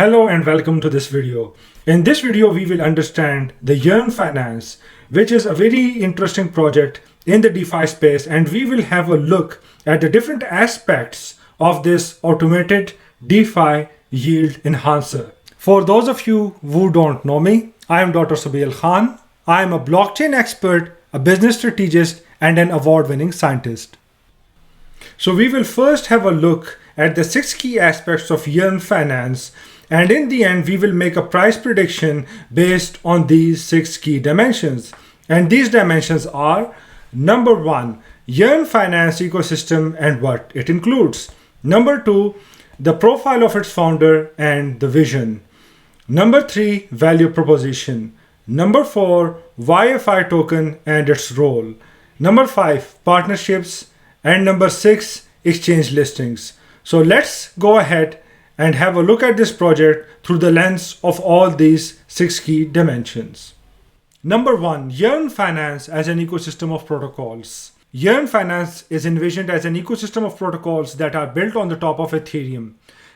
Hello and welcome to this video. In this video, we will understand the Yearn Finance, which is a very interesting project in the DeFi space, and we will have a look at the different aspects of this automated DeFi yield enhancer. For those of you who don't know me, I am Dr. Sabil Khan. I am a blockchain expert, a business strategist, and an award-winning scientist. So we will first have a look at the 6 key aspects of Yearn Finance, and in the end we will make a price prediction based on these 6 key dimensions. And these dimensions are: number 1, Yearn Finance ecosystem and what it includes; number 2, the profile of its founder and the vision; number 3, value proposition; number 4, YFI token and its role; number 5, partnerships; and number 6, exchange listings. So let's go ahead and have a look at this project through the lens of all these 6 key dimensions. Number 1, Yearn Finance as an ecosystem of protocols. Yearn Finance is envisioned as an ecosystem of protocols that are built on the top of Ethereum.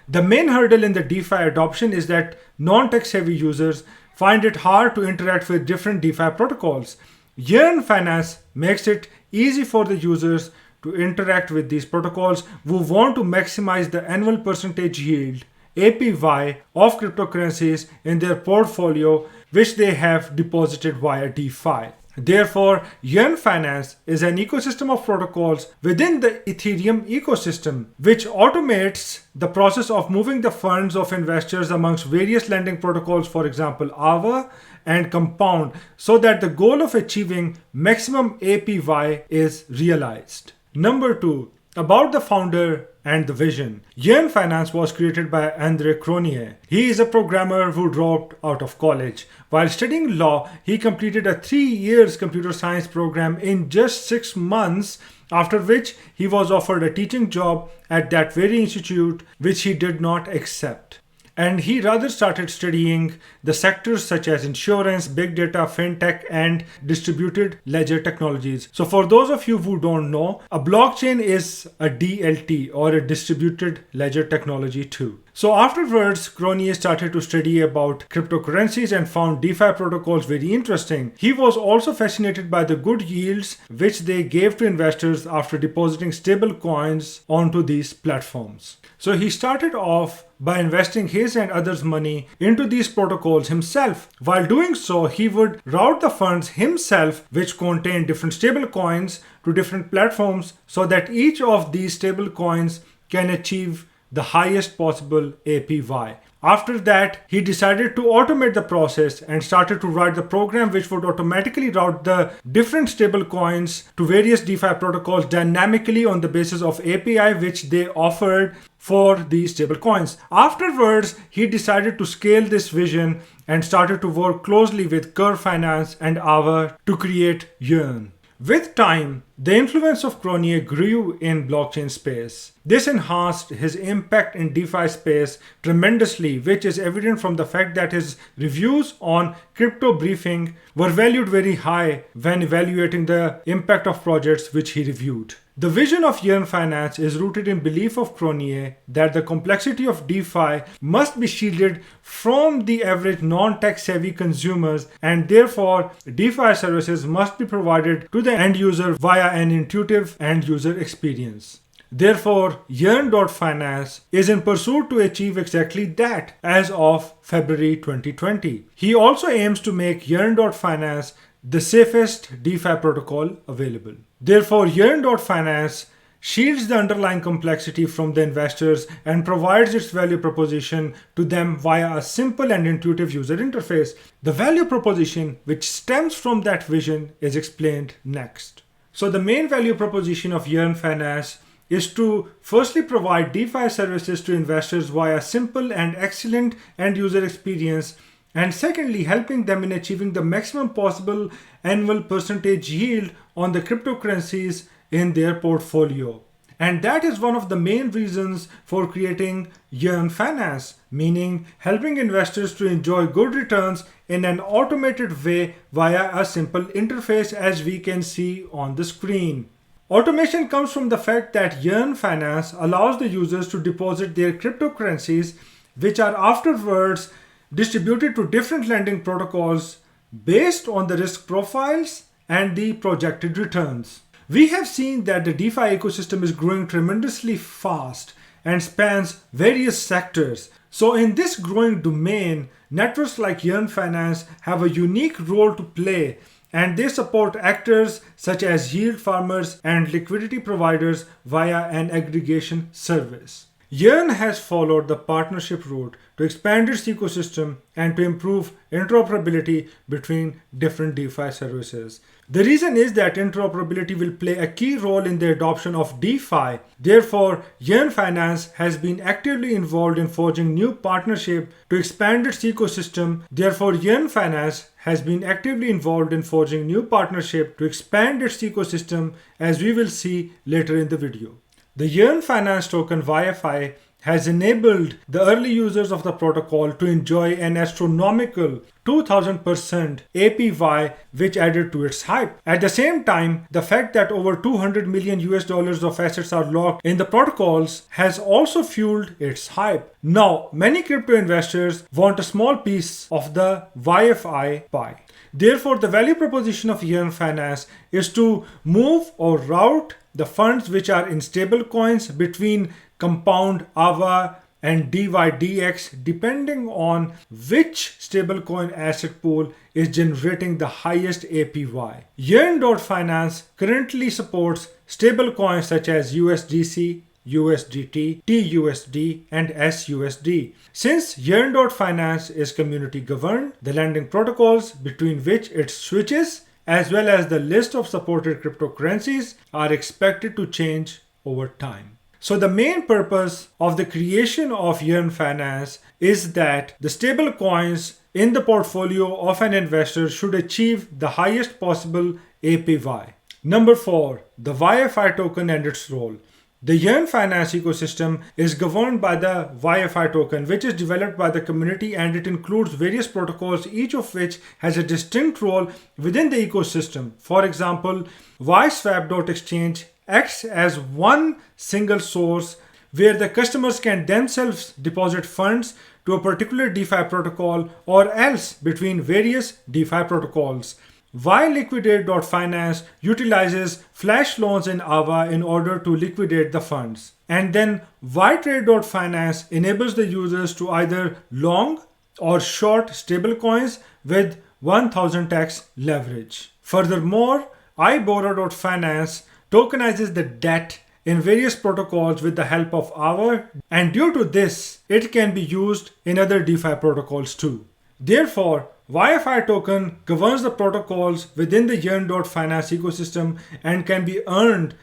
The main hurdle in the DeFi adoption is that non-tech savvy users find it hard to interact with different DeFi protocols. Yearn Finance makes it easy for the users to interact with these protocols who want to maximize the annual percentage yield (APY) of cryptocurrencies in their portfolio which they have deposited via DeFi. Therefore, Yearn Finance is an ecosystem of protocols within the Ethereum ecosystem, which automates the process of moving the funds of investors amongst various lending protocols, for example, aave and Compound, so that the goal of achieving maximum APY is realized. Number 2, about the founder and the vision. Yearn Finance was created by cronje. He is a programmer who dropped out of college. While studying law, he completed a 3-year computer science program in just 6 months, after which he was offered a teaching job at that very institute, which he did not accept. And he rather started studying the sectors such as insurance, big data, fintech, and distributed ledger technologies. So for those of you who don't know, a blockchain is a DLT, or a distributed ledger technology too. So afterwards, cronje started to study about cryptocurrencies and found DeFi protocols very interesting. He was also fascinated by the good yields which they gave to investors after depositing stable coins onto these platforms. So he started off by investing his and others' money into these protocols himself. While doing so, he would route the funds himself, which contained different stable coins, to different platforms so that each of these stable coins can achieve the highest possible APY. After that, he decided to automate the process and started to write the program which would automatically route the different stable coins to various DeFi protocols dynamically on the basis of API which they offered for these stable coins. Afterwards, he decided to scale this vision and started to work closely with Curve Finance and aave to create Yearn. With time, the influence of cronje grew in blockchain space. This enhanced his impact in DeFi space tremendously, which is evident from the fact that his reviews on Crypto Briefing were valued very high when evaluating the impact of projects which he reviewed. The vision of Yearn Finance is rooted in belief of cronje that the complexity of DeFi must be shielded from the average non-tech savvy consumers, and therefore DeFi services must be provided to the end user via an intuitive end user experience. Therefore, Yearn.finance is in pursuit to achieve exactly that as of February 2020. He also aims to make Yearn.finance the safest DeFi protocol available. Therefore, Yearn.finance shields the underlying complexity from the investors and provides its value proposition to them via a simple and intuitive user interface. The value proposition which stems from that vision is explained next. So the main value proposition of Yearn Finance is to firstly provide DeFi services to investors via simple and excellent end user experience, and secondly helping them in achieving the maximum possible annual percentage yield on the cryptocurrencies in their portfolio. And that is one of the main reasons for creating Yearn Finance, meaning helping investors to enjoy good returns in an automated way via a simple interface, as we can see on the screen. Automation comes from the fact that Yearn Finance allows the users to deposit their cryptocurrencies which are afterwards distributed to different lending protocols based on the risk profiles and the projected returns. We have seen that the DeFi ecosystem is growing tremendously fast and spans various sectors. So in this growing domain, networks like Yearn Finance have a unique role to play, and they support actors such as yield farmers and liquidity providers via an aggregation service. Yearn has followed the partnership route to expand its ecosystem and to improve interoperability between different DeFi services. The reason is that interoperability will play a key role in the adoption of DeFi. Therefore, Yearn Finance has been actively involved in forging new partnerships to expand its ecosystem. Therefore, Yearn Finance has been actively involved in forging new partnerships to expand its ecosystem, as we will see later in the video. The Yearn Finance token YFI has enabled the early users of the protocol to enjoy an astronomical 2000% APY, which added to its hype. At the same time, the fact that over 200 million US dollars of assets are locked in the protocols has also fueled its hype. Now, many crypto investors want a small piece of the YFI pie. Therefore, the value proposition of Yearn Finance is to move or route the funds which are in stable coins between Compound, aave, and DYDX, depending on which stablecoin asset pool is generating the highest APY. Yearn.finance currently supports stablecoins such as USDC, USDT, TUSD, and SUSD. Since Yearn.finance is community governed, the lending protocols between which it switches, as well as the list of supported cryptocurrencies, are expected to change over time. So the main purpose of the creation of Yearn Finance is that the stable coins in the portfolio of an investor should achieve the highest possible APY. Number 4, the YFI token and its role. The Yearn Finance ecosystem is governed by the YFI token, which is developed by the community, and it includes various protocols, each of which has a distinct role within the ecosystem. For example, YSwap.exchange acts as one single source where the customers can themselves deposit funds to a particular DeFi protocol or else between various DeFi protocols. YLiquidate.finance utilizes flash loans in aave in order to liquidate the funds. And then YTrade.finance enables the users to either long or short stablecoins with 1000x leverage. Furthermore, iBorrow.finance tokenizes the debt in various protocols with the help of aave, and due to this, it can be used in other DeFi protocols too. Therefore, YFI token governs the protocols within the Yearn.finance ecosystem and can be earned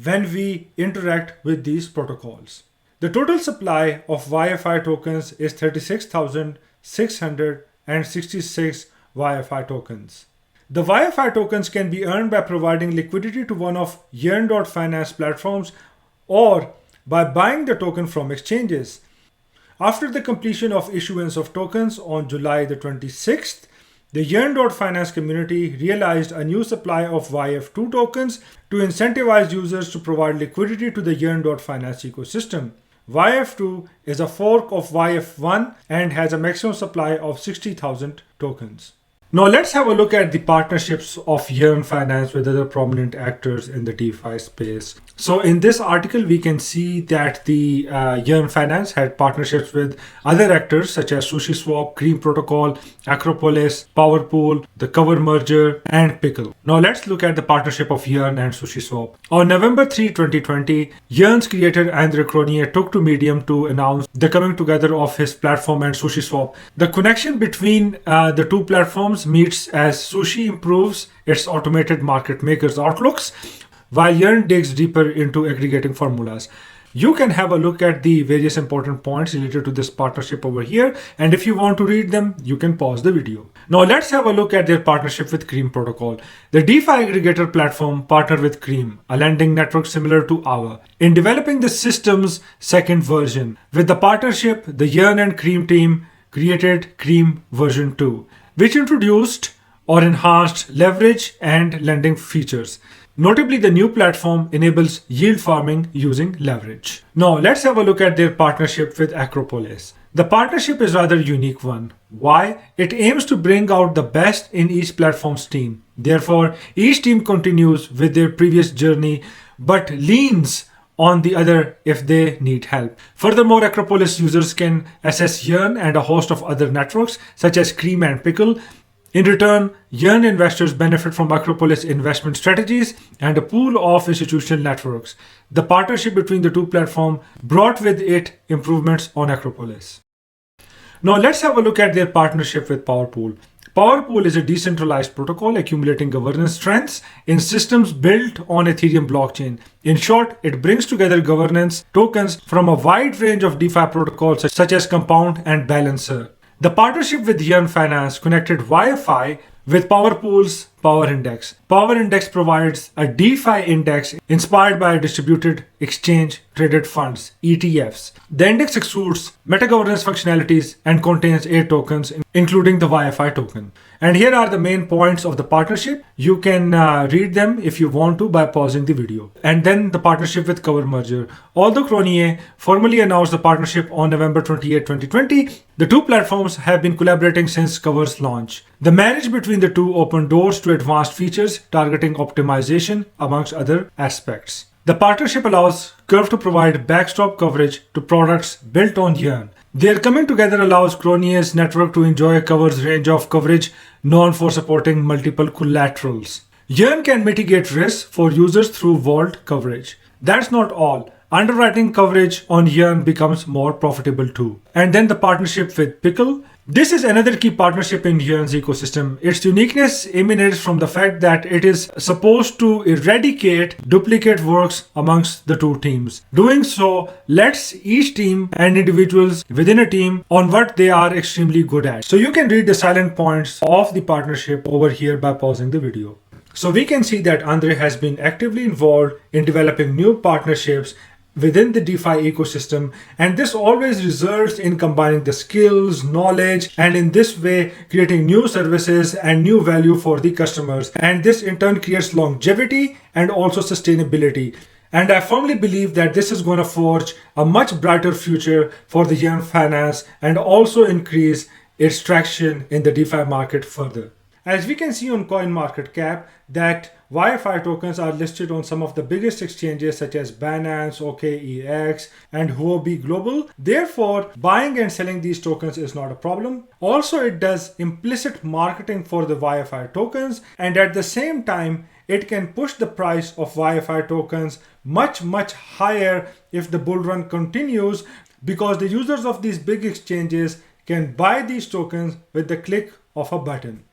when we interact with these protocols. The total supply of YFI tokens is 36,666 YFI tokens. The YFI tokens can be earned by providing liquidity to one of Yearn.finance platforms or by buying the token from exchanges. After the completion of issuance of tokens on July the 26th, the Yearn.finance community realized a new supply of YF2 tokens to incentivize users to provide liquidity to the Yearn.finance ecosystem. YF2 is a fork of YF1 and has a maximum supply of 60,000 tokens. Now let's have a look at the partnerships of Yearn Finance with other prominent actors in the DeFi space. So in this article, we can see that the Yearn Finance had partnerships with other actors such as SushiSwap, Cream Protocol, Acropolis, PowerPool, the Cover Merger, and Pickle. Now let's look at the partnership of Yearn and SushiSwap. On November 3, 2020, Yearn's creator Andre Cronje took to Medium to announce the coming together of his platform and SushiSwap. The connection between the two platforms meets as Sushi improves its automated market makers outlooks, while Yearn digs deeper into aggregating formulas. You can have a look at the various important points related to this partnership over here, and if you want to read them, you can pause the video. Now let's have a look at their partnership with Cream Protocol. The DeFi aggregator platform partnered with Cream, a lending network similar to aave, in developing the system's second version. With the partnership, the Yearn and Cream team created Cream version 2, which introduced or enhanced leverage and lending features. Notably, the new platform enables yield farming using leverage. Now, let's have a look at their partnership with Acropolis. The partnership is rather unique one. Why? It aims to bring out the best in each platform's team. Therefore, each team continues with their previous journey but leans on the other if they need help. Furthermore, Acropolis users can access Yearn and a host of other networks such as Cream and Pickle. In return, Yearn investors benefit from Acropolis investment strategies and a pool of institutional networks. The partnership between the two platforms brought with it improvements on Acropolis. Now let's have a look at their partnership with PowerPool. PowerPool is a decentralized protocol accumulating governance strengths in systems built on Ethereum blockchain. In short, it brings together governance tokens from a wide range of DeFi protocols such as Compound and Balancer. The partnership with Yearn Finance connected Wi-Fi with PowerPool's Power Index. Power Index provides a DeFi index inspired by distributed exchange traded funds, ETFs. The index excludes meta-governance functionalities and contains 8 tokens, including the Wi-Fi token. And here are the main points of the partnership. You can read them if you want to by pausing the video. And then the partnership with Cover Merger. Although Cronje formally announced the partnership on November 28, 2020, the two platforms have been collaborating since Cover's launch. The marriage between the two opened doors to advanced features targeting optimization, amongst other aspects. The partnership allows Curve to provide backstop coverage to products built on Yearn. Their coming together allows Cronje's network to enjoy Cover's range of coverage known for supporting multiple collaterals. Yearn can mitigate risks for users through vault coverage. That's not all. Underwriting coverage on Yearn becomes more profitable too. And then the partnership with Pickle. This is another key partnership in Yearn's ecosystem. Its uniqueness emanates from the fact that it is supposed to eradicate duplicate works amongst the two teams. Doing so lets each team and individuals within a team on what they are extremely good at. So you can read the silent points of the partnership over here by pausing the video. So we can see that Andre has been actively involved in developing new partnerships within the DeFi ecosystem, and this always results in combining the skills, knowledge, and in this way creating new services and new value for the customers, and this in turn creates longevity and also sustainability. And I firmly believe that this is going to forge a much brighter future for the Yearn Finance and also increase its traction in the DeFi market further. As we can see on CoinMarketCap that Wi-Fi tokens are listed on some of the biggest exchanges such as Binance, OKEX, and Huobi Global. Therefore, buying and selling these tokens is not a problem. Also, it does implicit marketing for the Wi-Fi tokens, and at the same time, it can push the price of Wi-Fi tokens much higher if the bull run continues, because the users of these big exchanges can buy these tokens with the click of a button.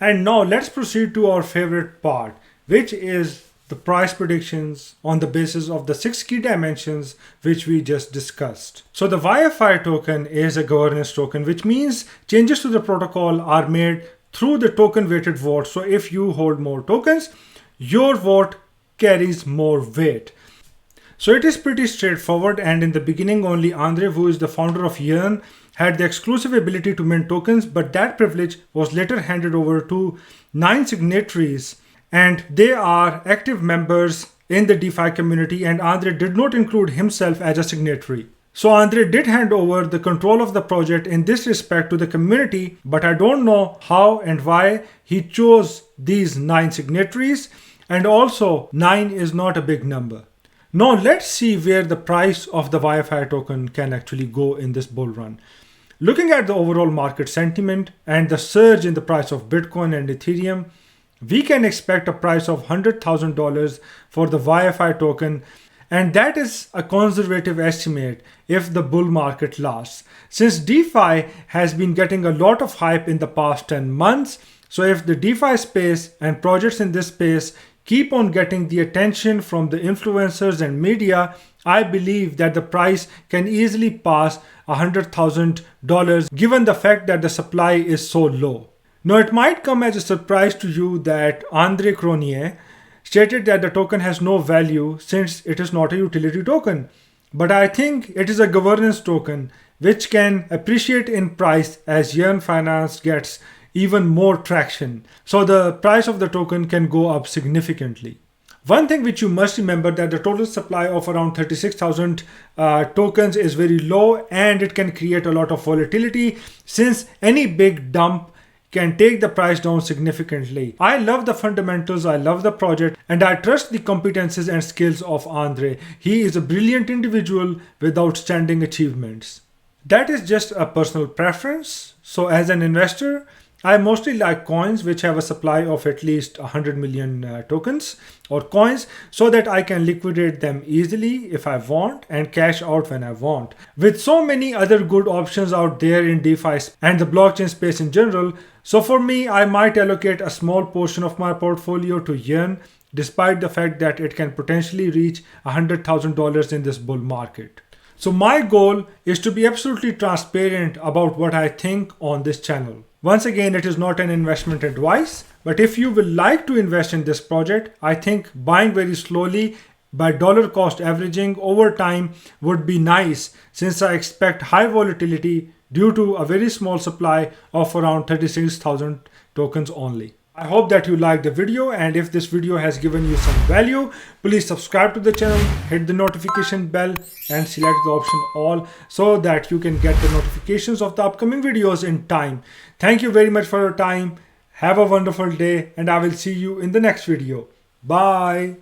And now let's proceed to our favorite part, which is the price predictions on the basis of the 6 key dimensions which we just discussed. So the Wi-Fi token is a governance token, which means changes to the protocol are made through the token weighted vote. So if you hold more tokens, your vote carries more weight. So it is pretty straightforward, and in the beginning only Andre, who is the founder of Yearn, had the exclusive ability to mint tokens, but that privilege was later handed over to 9 signatories, and they are active members in the DeFi community, and Andre did not include himself as a signatory. So Andre did hand over the control of the project in this respect to the community, but I don't know how and why he chose these 9 signatories, and also 9 is not a big number. Now let's see where the price of the Wi-Fi token can actually go in this bull run. Looking at the overall market sentiment and the surge in the price of Bitcoin and Ethereum, we can expect a price of $100,000 for the Wi-Fi token, and that is a conservative estimate if the bull market lasts. Since DeFi has been getting a lot of hype in the past 10 months, so if the DeFi space and projects in this space keep on getting the attention from the influencers and media, I believe that the price can easily pass $100,000 given the fact that the supply is so low. Now it might come as a surprise to you that Andre Cronje stated that the token has no value since it is not a utility token. But I think it is a governance token which can appreciate in price as Yearn Finance gets even more traction. So the price of the token can go up significantly. One thing which you must remember that the total supply of around 36,000 tokens is very low, and it can create a lot of volatility since any big dump can take the price down significantly. I love the fundamentals, I love the project, and I trust the competences and skills of Andre. He is a brilliant individual with outstanding achievements. That is just a personal preference. So as an investor, I mostly like coins which have a supply of at least 100 million tokens or coins, so that I can liquidate them easily if I want and cash out when I want. With so many other good options out there in DeFi and the blockchain space in general, so for me, I might allocate a small portion of my portfolio to Yearn, despite the fact that it can potentially reach $100,000 in this bull market. So my goal is to be absolutely transparent about what I think on this channel. Once again, it is not an investment advice, but if you will like to invest in this project, I think buying very slowly by dollar cost averaging over time would be nice, since I expect high volatility due to a very small supply of around 36,000 tokens only. I hope that you liked the video, and if this video has given you some value, please subscribe to the channel, hit the notification bell and select the option all so that you can get the notifications of the upcoming videos in time. Thank you very much for your time. Have a wonderful day, and I will see you in the next video. Bye.